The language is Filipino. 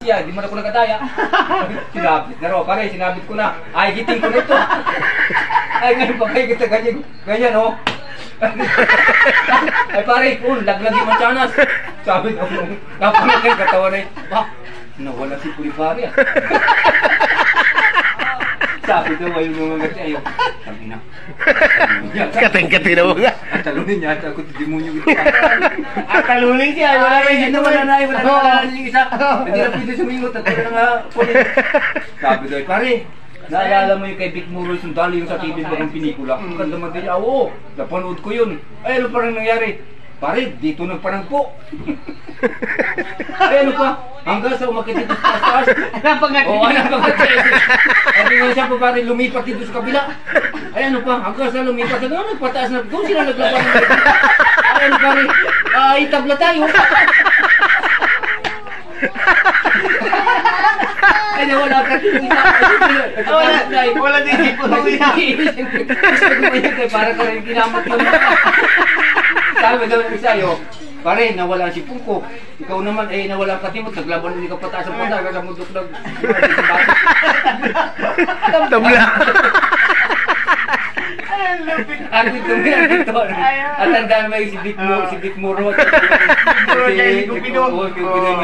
Siya, di man ako nagkadaya. Sinabit na raw, pare, sinabit ko na. Ay, giting ko na ito. Ay, ngayon pa kayo kita ganyan, oh. Ay, pare, laglag yung manchanas. Sabi na ako, napangat yung katawan na ba, nawala si Puli pare, ah. Sabi daw, ayun mga gati, ayun. Sabi na. Kating-kating na mga. Ang talunin niya, ako tidimonyo ito. Ang talunin siya, wala na Ay, wala na yung isa. Hindi na pwede sumingot at wala nga Puli. Sabi daw, pare, naalala mo yung kay Vic Muro Sundalo yung sa TV ba ng pinikula? Ang ganda man din niya, oo, napanood ko yun. Ay, ano parang nangyari? Pare, dito nagparangpo. Ay, ano pa? Hanggang sa umakit dito sa taas. Napangat. Oo, napangat. Sabi nga siya pa, pare, lumipat dito sa kabila. Ay, ano pa? Hanggang sa lumipat. Sabi nga, nagpataas na. Doon sila naglaban. Ay, ano pare? Ay, tabla tayo. Ay, wala ka kita. Wala din sipo na uwi na. Gusto ko ba yun? Para ka rin kinamat mo. Sabi daw sa'yo, pare, nawala si Pungko. Ikaw naman, nawala ka timot. Naglaban hindi ka pataas ang pata. Kaya mundok nag... Tabla. Ang ito mo yan dito. At tandaan mo yung si Vic Muro. Si Vic Muro. Si Vic Muro.